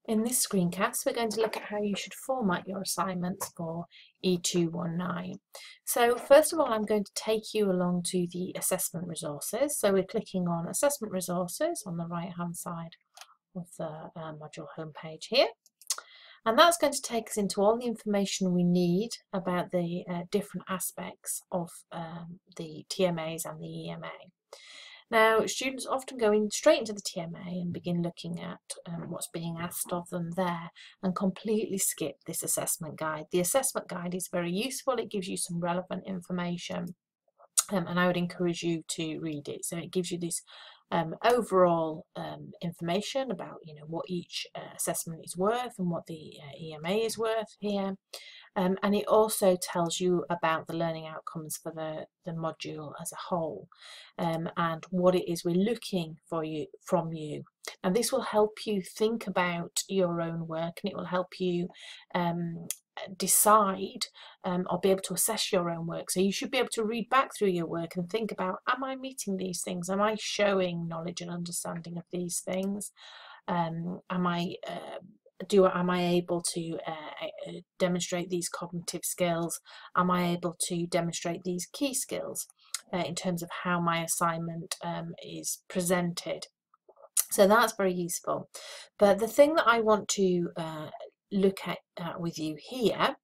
In this screencast, we're going to look at how you should format your assignments for E219. So first of all, I'm going to take you along to the assessment resources. So we're clicking on assessment resources on the right hand side of the module homepage here. And that's going to take us into all the information we need about the different aspects of the TMAs and the EMA. Now, students often go straight into the TMA and begin looking at what's being asked of them there and completely skip this assessment guide. The assessment guide is very useful. It gives you some relevant information and I would encourage you to read it. So it gives you this overall information about what each assessment is worth and what the EMA is worth here. And it also tells you about the learning outcomes for the module as a whole and what it is we're looking for from you. And this will help you think about your own work, and it will help you decide or be able to assess your own work. So you should be able to read back through your work and think about, am I meeting these things? Am I showing knowledge and understanding of these things? Am I able to demonstrate these cognitive skills? Am I able to demonstrate these key skills in terms of how my assignment is presented? So that's very useful. But the thing that I want to look at with you here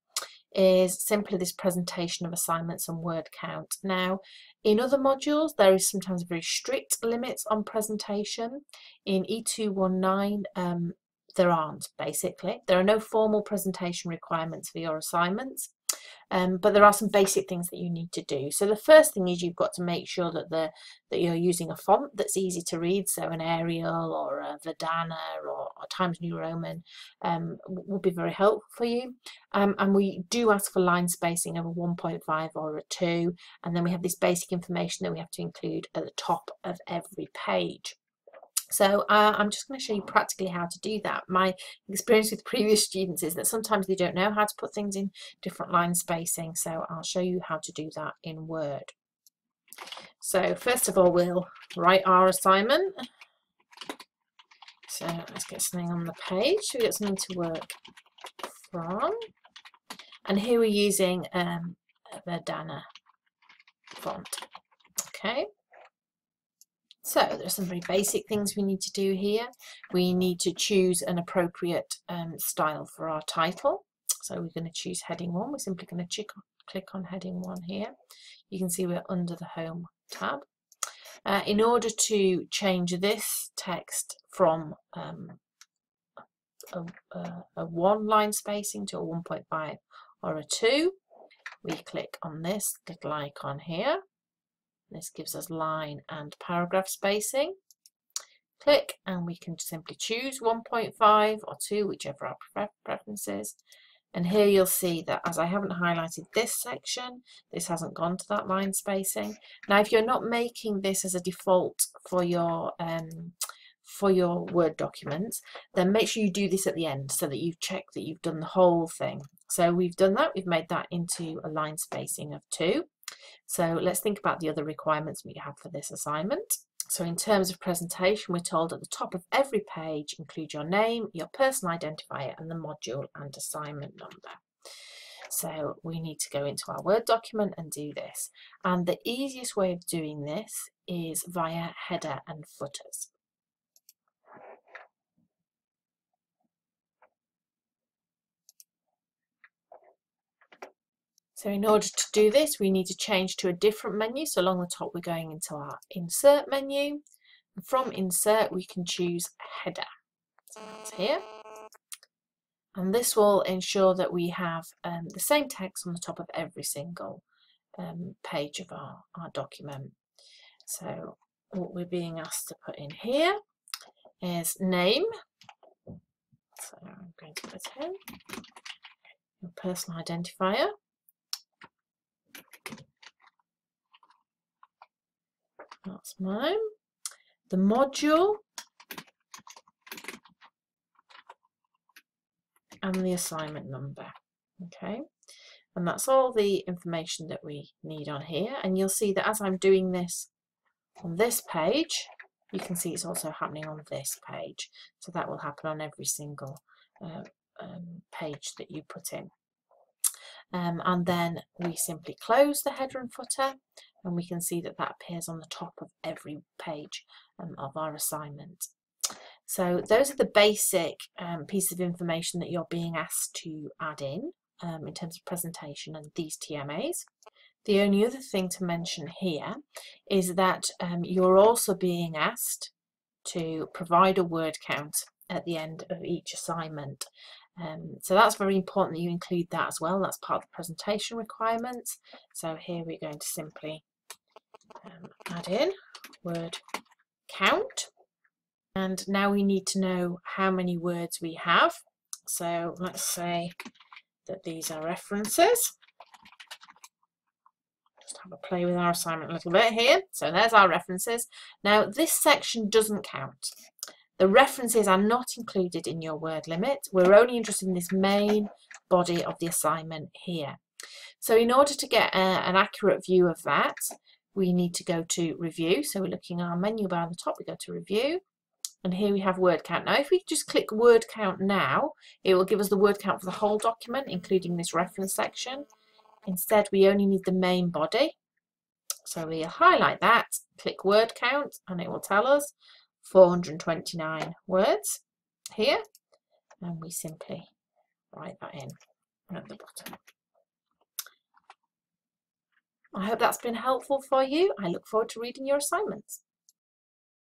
is simply this presentation of assignments and word count. Now, in other modules, there is sometimes very strict limits on presentation. In E219, there aren't, basically. There are no formal presentation requirements for your assignments, but there are some basic things that you need to do. So the first thing is you've got to make sure that you're using a font that's easy to read, so an Arial or a Verdana or Times New Roman will be very helpful for you. And we do ask for line spacing of a 1.5 or a 2, and then we have this basic information that we have to include at the top of every page. So I'm just going to show you practically how to do that. My experience with previous students is that sometimes they don't know how to put things in different line spacing, so I'll show you how to do that in Word. So first of all, we'll write our assignment. So let's get something on the page so we get something to work from. And here we're using a Verdana font. Okay. So there are some very basic things we need to do here. We need to choose an appropriate style for our title. So we're going to choose heading 1. We're simply going to click on heading 1 here. You can see we're under the Home tab. In order to change this text from a 1 line spacing to a 1.5 or a 2, we click on this little icon here. This gives us line and paragraph spacing. Click and we can simply choose 1.5 or 2, whichever our preference is. And here you'll see that as I haven't highlighted this section, this hasn't gone to that line spacing. Now, if you're not making this as a default for your Word documents, then make sure you do this at the end so that you've checked that you've done the whole thing. So we've done that. We've made that into a line spacing of 2. So let's think about the other requirements we have for this assignment. So in terms of presentation, we're told at the top of every page, include your name, your personal identifier, and the module and assignment number. So we need to go into our Word document and do this. And the easiest way of doing this is via header and footers. So in order to do this, we need to change to a different menu. So along the top, we're going into our Insert menu. And from Insert, we can choose Header. So that's here. And this will ensure that we have the same text on the top of every single page of our document. So what we're being asked to put in here is name. So I'm going to put in your personal identifier. That's mine. The module and the assignment number. Okay, and that's all the information that we need on here. And you'll see that as I'm doing this on this page, you can see it's also happening on this page. So that will happen on every single page that you put in. And then we simply close the header and footer, and we can see that that appears on the top of every page of our assignment. So those are the basic pieces of information that you're being asked to add in terms of presentation and these TMAs. The only other thing to mention here is that you're also being asked to provide a word count at the end of each assignment. So that's very important that you include that as well. That's part of the presentation requirements. So here we're going to simply add in word count. And now we need to know how many words we have. So let's say that these are references. Just have a play with our assignment a little bit here. So there's our references. Now this section doesn't count. The references are not included in your word limit. We're only interested in this main body of the assignment here. So in order to get an accurate view of that, we need to go to review. So we're looking at our menu bar on the top, we go to review. And here we have word count. Now if we just click word count now, it will give us the word count for the whole document, including this reference section. Instead, we only need the main body. So we'll highlight that, click word count, and it will tell us 429 words here. And we simply write that in at the bottom. I hope that's been helpful for you. I look forward to reading your assignments.